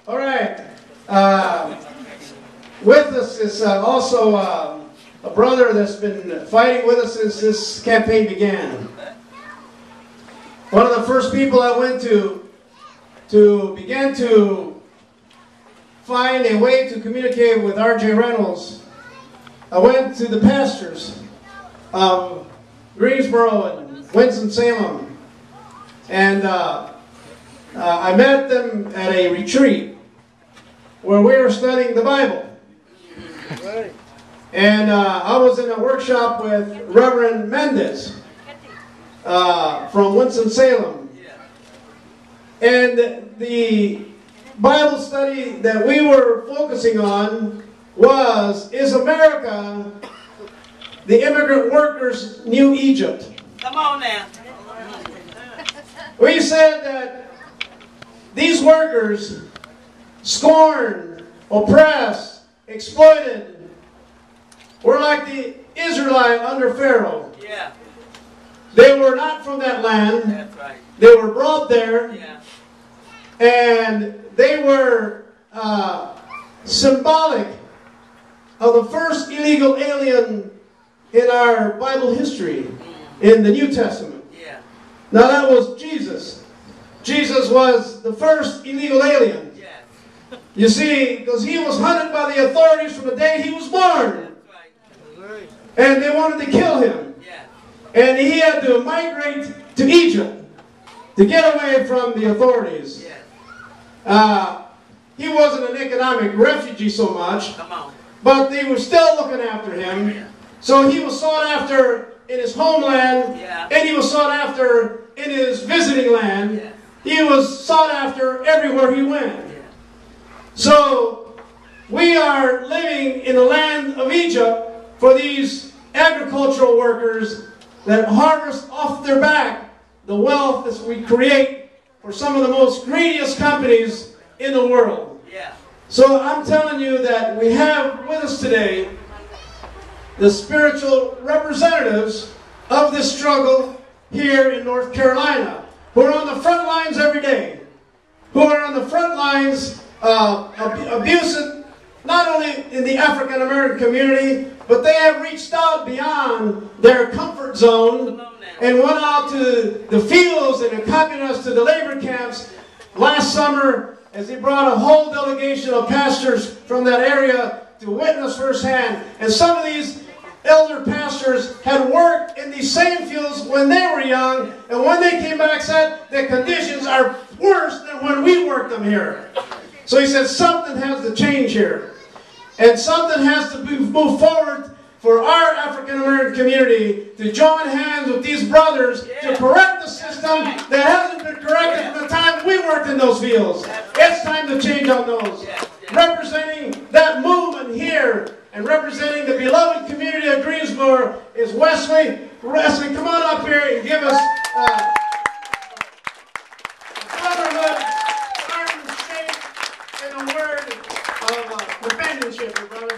All right. With us is also a brother that's been fighting with us since this campaign began. One of the first people I went to begin to find a way to communicate with R.J. Reynolds, I went to the pastors of Greensboro and Winston-Salem, and I met them at a retreat where we were studying the Bible. And I was in a workshop with Reverend Mendez from Winston-Salem. And the Bible study that we were focusing on was, is America the immigrant workers' new Egypt? Come on now. We said that these workers, scorned, oppressed, exploited, were like the Israelite under Pharaoh. Yeah. They were not from that land. That's right. They were brought there. Yeah. And they were symbolic of the first illegal alien in our Bible history, in the New Testament. Yeah. Now that was Jesus. Jesus was the first illegal alien. Yeah. You see, because he was hunted by the authorities from the day he was born. That's right. And they wanted to kill him. Yeah. And he had to migrate to Egypt to get away from the authorities. Yeah. He wasn't an economic refugee so much, Come on. but they were still looking after him. Yeah. So he was sought after in his homeland, Yeah. and he was sought after in his visiting land. Yeah. He was sought after everywhere he went. Yeah. So we are living in the land of Egypt for these agricultural workers that harvest off their back the wealth that we create for some of the most greediest companies in the world. Yeah. So I'm telling you that we have with us today the spiritual representatives of this struggle here in North Carolina, who are on the front lines every day, who are on the front lines abusing not only in the African American community, but they have reached out beyond their comfort zone and went out to the fields and accompanied us to the labor camps last summer, as they brought a whole delegation of pastors from that area to witness firsthand. And some of these elder pastors had worked in these same fields when they were young, and when they came back said the conditions are worse than when we worked them here. So he said something has to change here. And something has to move forward for our African American community to join hands with these brothers to correct the system that hasn't been corrected from the time we worked in those fields. It's time to change on those. Representing that movement here and representing the beloved community of Greensboro is Wesley. Wesley, come on up here and give us brotherhood, arm and shake, and a word of companionship, brother.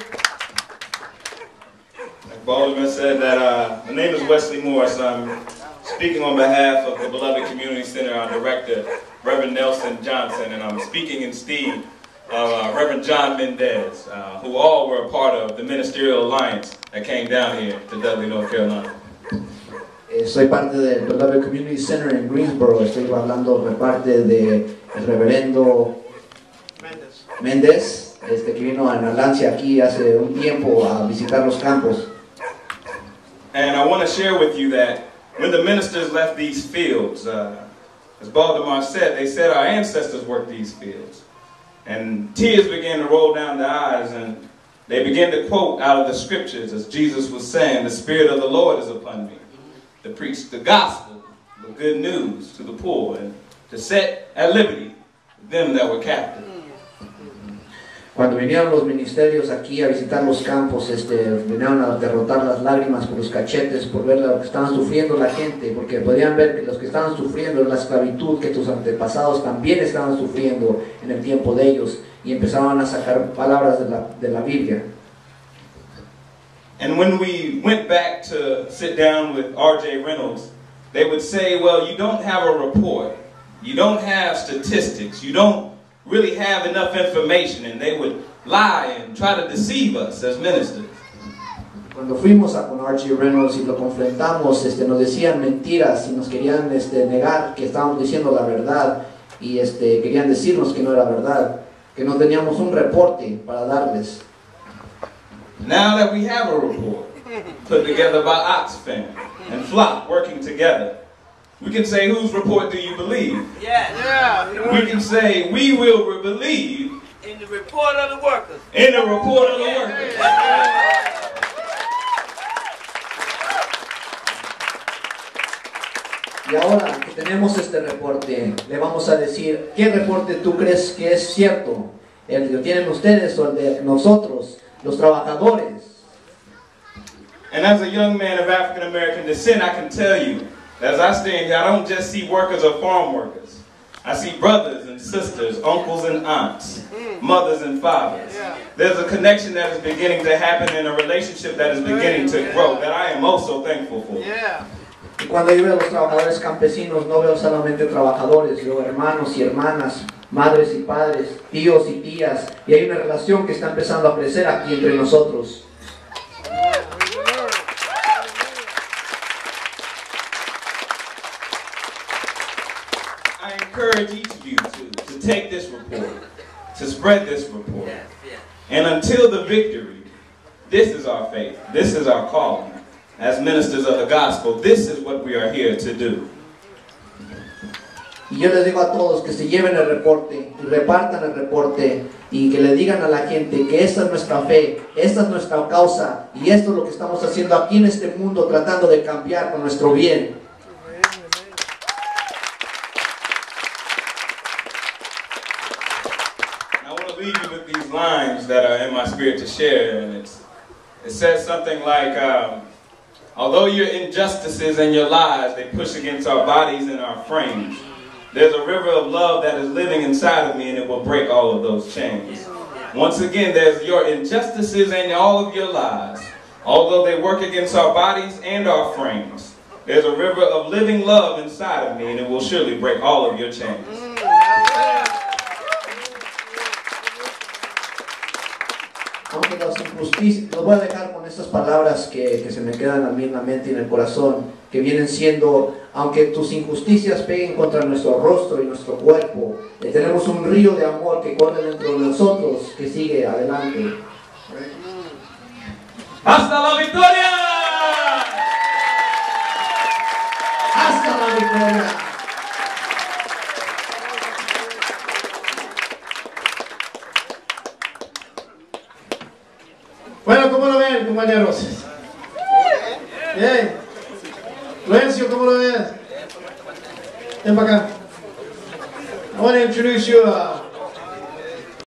Like Baldwin said, that my name is Wesley Morris. I'm speaking on behalf of the Beloved Community Center, our director, Reverend Nelson Johnson, and I'm speaking in stead of Reverend John Mendez, who all were a part of the Ministerial Alliance that came down here to Dudley, North Carolina. Soy parte del Beloved Community Center en Greensboro. Estoy hablando de parte del reverendo Méndez, que vino en Alancia aquí hace un tiempo a visitar los campos. And I want to share with you that when the ministers left these fields, as Baltimore said, they said our ancestors worked these fields. And tears began to roll down their eyes, and they began to quote out of the scriptures, as Jesus was saying, "The Spirit of the Lord is upon me, to preach the gospel, the good news to the poor, and to set at liberty them that were captive." Cuando vinieron los ministerios aquí a visitar los campos, vinieron a derrotar las lágrimas por los cachetes, por ver lo que estaban sufriendo la gente, porque podían ver que los que estaban sufriendo la esclavitud que tus antepasados también estaban sufriendo en el tiempo de ellos, y empezaban a sacar palabras de la Biblia. And when we went back to sit down with R.J. Reynolds, they would say, well, you don't have a report. You don't have statistics. You don't really have enough information. And they would lie and try to deceive us as ministers. Cuando fuimos con R.G. Reynolds y lo confrontamos, nos decían mentiras y nos querían negar que estábamos diciendo la verdad y querían decirnos que no era verdad, que no teníamos un reporte para darles. Now that we have a report put together by Oxfam and FLOC working together, we can say, whose report do you believe? Yeah. We can say, we will believe In the report of the workers. in the report of the workers. Y ahora que tenemos este reporte, le vamos a decir, ¿qué reporte tú crees que es cierto? ¿El que tienen ustedes o el de nosotros, los trabajadores? And as a young man of African American descent, I can tell you, as I stand here, I don't just see workers or farm workers. I see brothers and sisters, uncles and aunts, mothers and fathers. There's a connection that is beginning to happen and a relationship that is beginning to grow that I am also thankful for. Y cuando yo veo a los trabajadores campesinos, no veo solamente trabajadores, veo hermanos y hermanas, madres y padres, tíos y tías, y hay una relación que está empezando a crecer aquí entre nosotros. I encourage each of you to take this report, to spread this report. And until the victory, this is our faith, this is our calling. As ministers of the gospel, this is what we are here to do. Y yo les digo a todos que se lleven el reporte, y repartan el reporte, y que le digan a la gente que esta es nuestra fe, esta es nuestra causa, y esto es lo que estamos haciendo aquí en este mundo, tratando de cambiar con nuestro bien. I want to leave you with these lines that are in my spirit to share, and it says something like, although your injustices and your lies, they push against our bodies and our frames, there's a river of love that is living inside of me, and it will break all of those chains. Once again, there's your injustices and all of your lies. Although they work against our bodies and our frames, there's a river of living love inside of me, and it will surely break all of your chains. Aunque las injusticias, los voy a dejar con estas palabras que se me quedan a mí en la mente y en el corazón, que vienen siendo, aunque tus injusticias peguen contra nuestro rostro y nuestro cuerpo, tenemos un río de amor que corre dentro de nosotros, que sigue adelante. ¡Hasta la victoria! ¡Hasta la victoria! Bueno, ¿cómo lo ven, compañeros? Bien. Luencio, ¿cómo lo ves? Ven para acá. I want to introduce you